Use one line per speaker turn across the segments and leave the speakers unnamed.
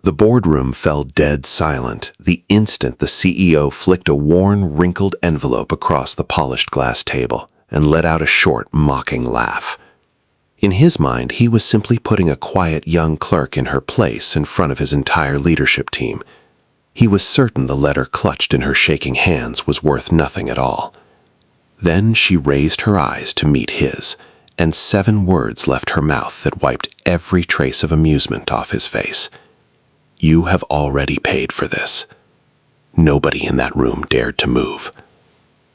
The boardroom fell dead silent the instant the CEO flicked a worn, wrinkled envelope across the polished glass table and let out a short, mocking laugh. In his mind, he was simply putting a quiet young clerk in her place in front of his entire leadership team. He was certain the letter clutched in her shaking hands was worth nothing at all. Then she raised her eyes to meet his, and 7 words left her mouth that wiped every trace of amusement off his face. "You have already paid for this." Nobody in that room dared to move.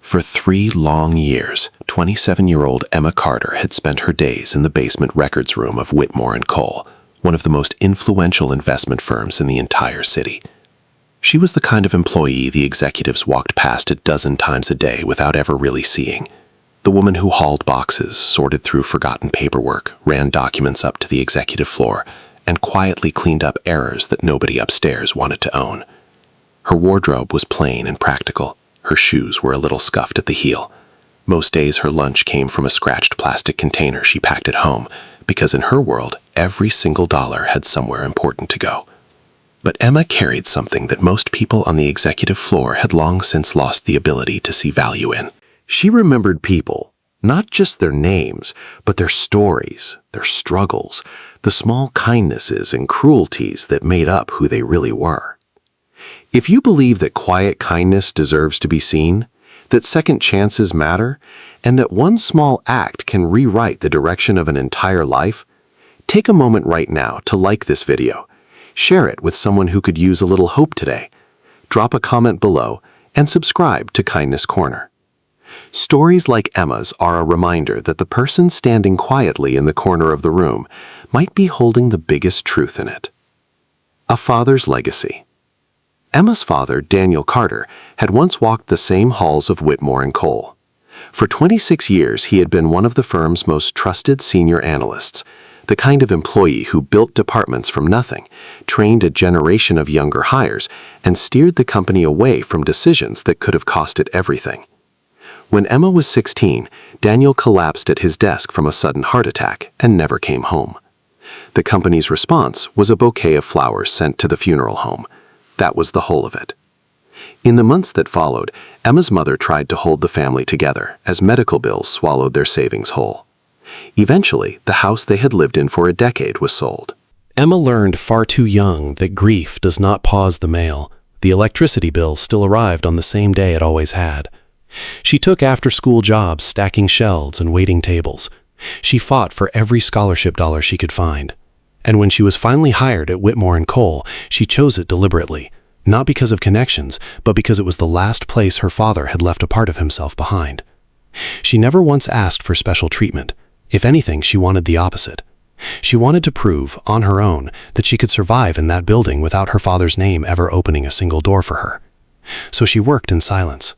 For 3 long years, 27-year-old Emma Carter had spent her days in the basement records room of Whitmore & Cole, one of the most influential investment firms in the entire city. She was the kind of employee the executives walked past a dozen times a day without ever really seeing. The woman who hauled boxes, sorted through forgotten paperwork, ran documents up to the executive floor, and quietly cleaned up errors that nobody upstairs wanted to own. Her wardrobe was plain and practical. Her shoes were a little scuffed at the heel. Most days her lunch came from a scratched plastic container she packed at home, because in her world, every single dollar had somewhere important to go. But Emma carried something that most people on the executive floor had long since lost the ability to see value in. She remembered people, not just their names, but their stories, their struggles, the small kindnesses and cruelties that made up who they really were. If you believe that quiet kindness deserves to be seen, that second chances matter, and that one small act can rewrite the direction of an entire life, take a moment right now to like this video. Share it with someone who could use a little hope today. Drop a comment below and subscribe to Kindness Corner. Stories like Emma's are a reminder that the person standing quietly in the corner of the room might be holding the biggest truth in it. A father's legacy. Emma's father, Daniel Carter, had once walked the same halls of Whitmore & Cole. For 26 years, he had been one of the firm's most trusted senior analysts, the kind of employee who built departments from nothing, trained a generation of younger hires, and steered the company away from decisions that could have cost it everything. When Emma was 16, Daniel collapsed at his desk from a sudden heart attack and never came home. The company's response was a bouquet of flowers sent to the funeral home. That was the whole of it. In the months that followed, Emma's mother tried to hold the family together as medical bills swallowed their savings whole. Eventually, the house they had lived in for a decade was sold.
Emma learned far too young that grief does not pause the mail. The electricity bill still arrived on the same day it always had. She took after-school jobs stacking shelves and waiting tables. She fought for every scholarship dollar she could find. And when she was finally hired at Whitmore & Cole, she chose it deliberately, not because of connections, but because it was the last place her father had left a part of himself behind. She never once asked for special treatment. If anything, she wanted the opposite. She wanted to prove, on her own, that she could survive in that building without her father's name ever opening a single door for her. So she worked in silence.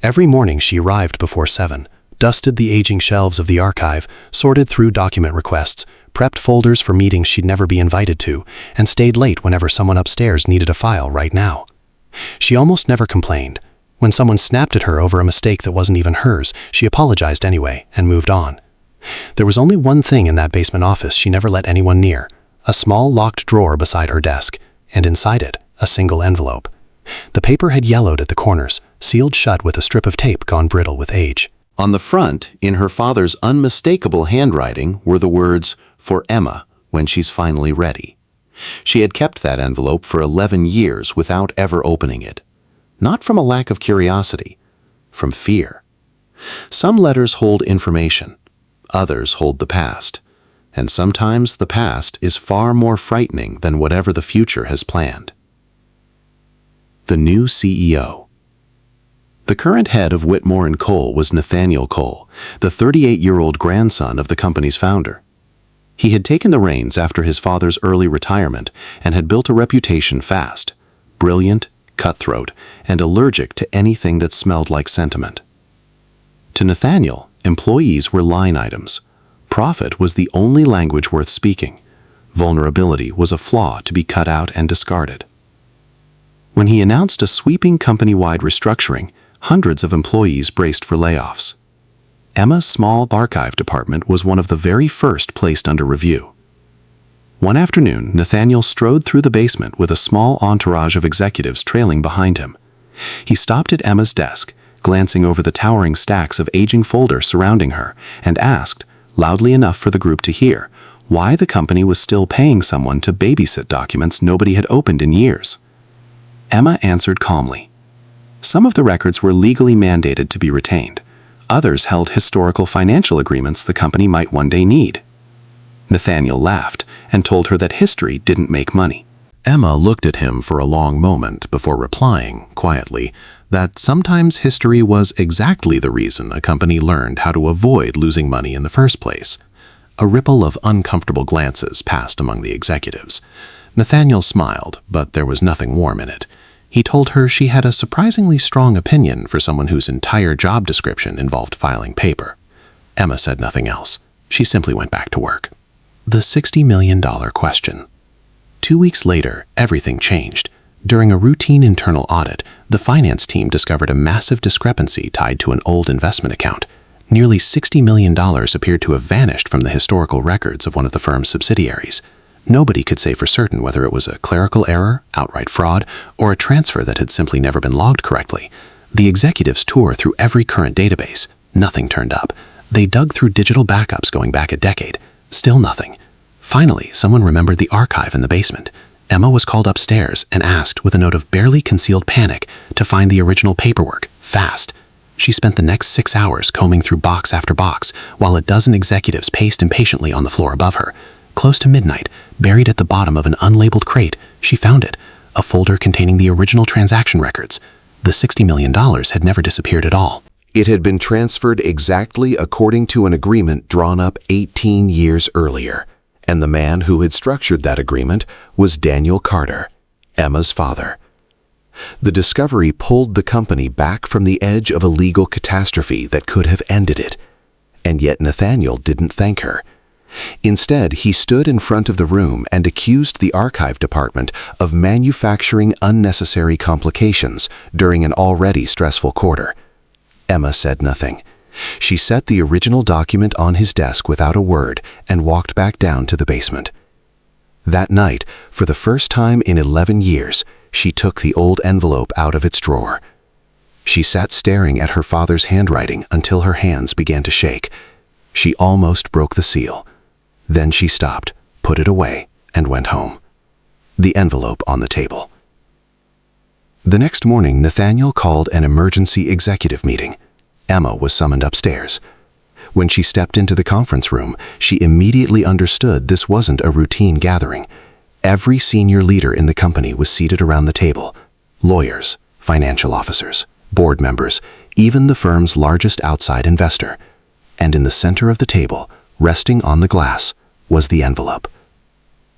Every morning she arrived before 7, dusted the aging shelves of the archive, sorted through document requests, prepped folders for meetings she'd never be invited to, and stayed late whenever someone upstairs needed a file right now. She almost never complained. When someone snapped at her over a mistake that wasn't even hers, she apologized anyway and moved on. There was only one thing in that basement office she never let anyone near, a small locked drawer beside her desk, and inside it, a single envelope. The paper had yellowed at the corners, sealed shut with a strip of tape gone brittle with age.
On the front, in her father's unmistakable handwriting, were the words, "For Emma, when she's finally ready." She had kept that envelope for 11 years without ever opening it. Not from a lack of curiosity, from fear. Some letters hold information. Others hold the past, and sometimes the past is far more frightening than whatever the future has planned. The new CEO. The current head of Whitmore & Cole was Nathaniel Cole, the 38-year-old grandson of the company's founder. He had taken the reins after his father's early retirement and had built a reputation fast, brilliant, cutthroat, and allergic to anything that smelled like sentiment. To Nathaniel, employees were line items. Profit was the only language worth speaking. Vulnerability was a flaw to be cut out and discarded. When he announced a sweeping company-wide restructuring, hundreds of employees braced for layoffs. Emma's small archive department was one of the very first placed under review. One afternoon, Nathaniel strode through the basement with a small entourage of executives trailing behind him. He stopped at Emma's desk, glancing over the towering stacks of aging folders surrounding her, and asked, loudly enough for the group to hear, why the company was still paying someone to babysit documents nobody had opened in years. Emma answered calmly. Some of the records were legally mandated to be retained. Others held historical financial agreements the company might one day need. Nathaniel laughed and told her that history didn't make money.
Emma looked at him for a long moment before replying, quietly, that sometimes history was exactly the reason a company learned how to avoid losing money in the first place. A ripple of uncomfortable glances passed among the executives. Nathaniel smiled, but there was nothing warm in it. He told her she had a surprisingly strong opinion for someone whose entire job description involved filing paper. Emma said nothing else. She simply went back to work. The $60 million question. 2 weeks later, everything changed. During a routine internal audit, the finance team discovered a massive discrepancy tied to an old investment account. Nearly $60 million appeared to have vanished from the historical records of one of the firm's subsidiaries. Nobody could say for certain whether it was a clerical error, outright fraud, or a transfer that had simply never been logged correctly. The executives tore through every current database. Nothing turned up. They dug through digital backups going back a decade. Still nothing. Finally, someone remembered the archive in the basement. Emma was called upstairs and asked, with a note of barely concealed panic, to find the original paperwork, fast. She spent the next 6 hours combing through box after box, while a dozen executives paced impatiently on the floor above her. Close to midnight, buried at the bottom of an unlabeled crate, she found it, a folder containing the original transaction records. The $60 million had never disappeared at all.
It had been transferred exactly according to an agreement drawn up 18 years earlier, and the man who had structured that agreement was Daniel Carter, Emma's father. The discovery pulled the company back from the edge of a legal catastrophe that could have ended it, and yet Nathaniel didn't thank her. Instead, he stood in front of the room and accused the archive department of manufacturing unnecessary complications during an already stressful quarter. Emma said nothing. She set the original document on his desk without a word and walked back down to the basement. That night, for the first time in 11 years, she took the old envelope out of its drawer. She sat staring at her father's handwriting until her hands began to shake. She almost broke the seal. Then she stopped, put it away, and went home. The envelope on the table. The next morning, Nathaniel called an emergency executive meeting. Emma was summoned upstairs. When she stepped into the conference room, she immediately understood this wasn't a routine gathering. Every senior leader in the company was seated around the table. Lawyers, financial officers, board members, even the firm's largest outside investor. And in the center of the table, resting on the glass, was the envelope.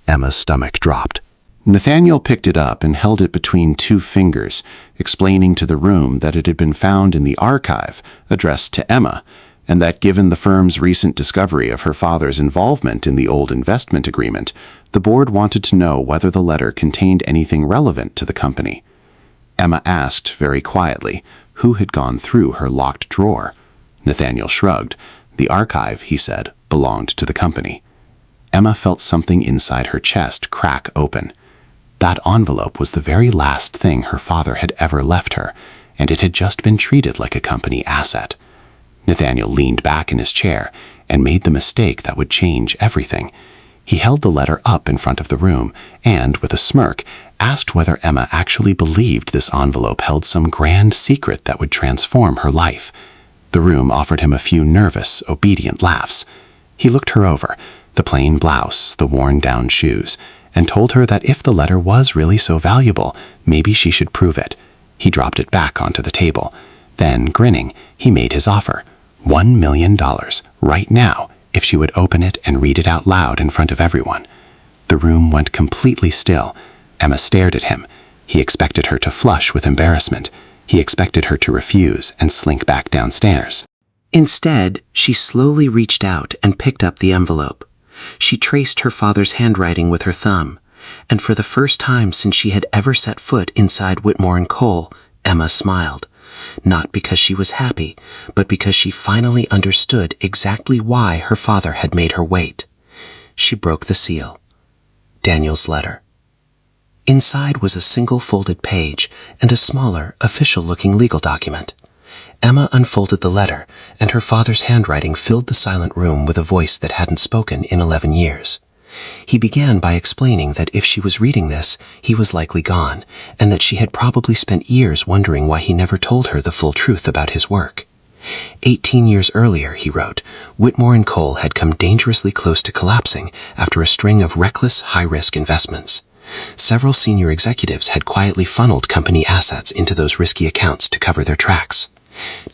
Emma's stomach dropped.
Nathaniel picked it up and held it between 2 fingers, explaining to the room that it had been found in the archive, addressed to Emma, and that given the firm's recent discovery of her father's involvement in the old investment agreement, the board wanted to know whether the letter contained anything relevant to the company. Emma asked very quietly who had gone through her locked drawer. Nathaniel shrugged. The archive, he said, belonged to the company. Emma felt something inside her chest crack open. That envelope was the very last thing her father had ever left her, and it had just been treated like a company asset. Nathaniel leaned back in his chair and made the mistake that would change everything. He held the letter up in front of the room and, with a smirk, asked whether Emma actually believed this envelope held some grand secret that would transform her life. The room offered him a few nervous, obedient laughs. He looked her over, the plain blouse, the worn-down shoes, and told her that if the letter was really so valuable, maybe she should prove it. He dropped it back onto the table. Then, grinning, he made his offer. $1 million, right now, if she would open it and read it out loud in front of everyone. The room went completely still. Emma stared at him. He expected her to flush with embarrassment. He expected her to refuse and slink back downstairs.
Instead, she slowly reached out and picked up the envelope. She traced her father's handwriting with her thumb, and for the first time since she had ever set foot inside Whitmore & Cole, Emma smiled. Not because she was happy, but because she finally understood exactly why her father had made her wait. She broke the seal. Daniel's letter. Inside was a single folded page and a smaller, official-looking legal document. Emma unfolded the letter, and her father's handwriting filled the silent room with a voice that hadn't spoken in 11 years. He began by explaining that if she was reading this, he was likely gone, and that she had probably spent years wondering why he never told her the full truth about his work. 18 years earlier, he wrote, Whitmore and Cole had come dangerously close to collapsing after a string of reckless, high-risk investments. Several senior executives had quietly funneled company assets into those risky accounts to cover their tracks.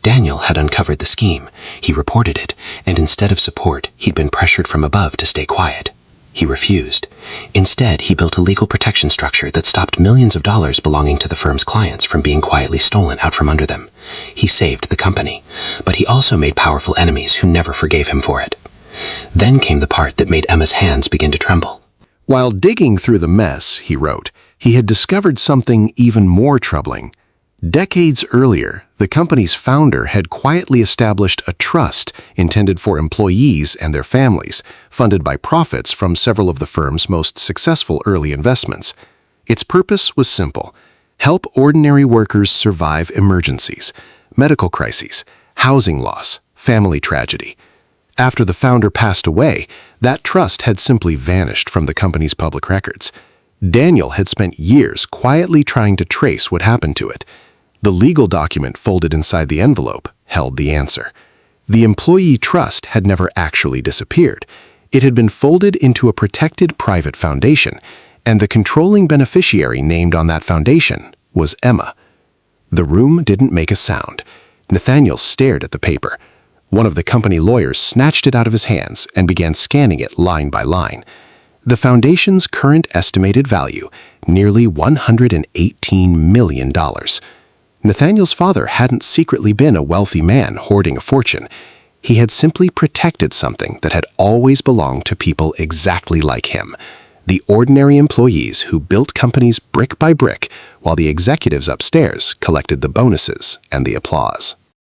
Daniel had uncovered the scheme. He reported it, and instead of support, he'd been pressured from above to stay quiet. He refused. Instead, he built a legal protection structure that stopped millions of dollars belonging to the firm's clients from being quietly stolen out from under them. He saved the company, but he also made powerful enemies who never forgave him for it. Then came the part that made Emma's hands begin to tremble.
While digging through the mess, he wrote, he had discovered something even more troubling. Decades earlier, the company's founder had quietly established a trust intended for employees and their families, funded by profits from several of the firm's most successful early investments. Its purpose was simple: help ordinary workers survive emergencies, medical crises, housing loss, family tragedy. After the founder passed away, that trust had simply vanished from the company's public records. Daniel had spent years quietly trying to trace what happened to it. The legal document folded inside the envelope held the answer. The employee trust had never actually disappeared. It had been folded into a protected private foundation, and the controlling beneficiary named on that foundation was Emma. The room didn't make a sound. Nathaniel stared at the paper. One of the company lawyers snatched it out of his hands and began scanning it line by line. The foundation's current estimated value, nearly $118 million. Nathaniel's father hadn't secretly been a wealthy man hoarding a fortune. He had simply protected something that had always belonged to people exactly like him, the ordinary employees who built companies brick by brick, while the executives upstairs collected the bonuses and the applause.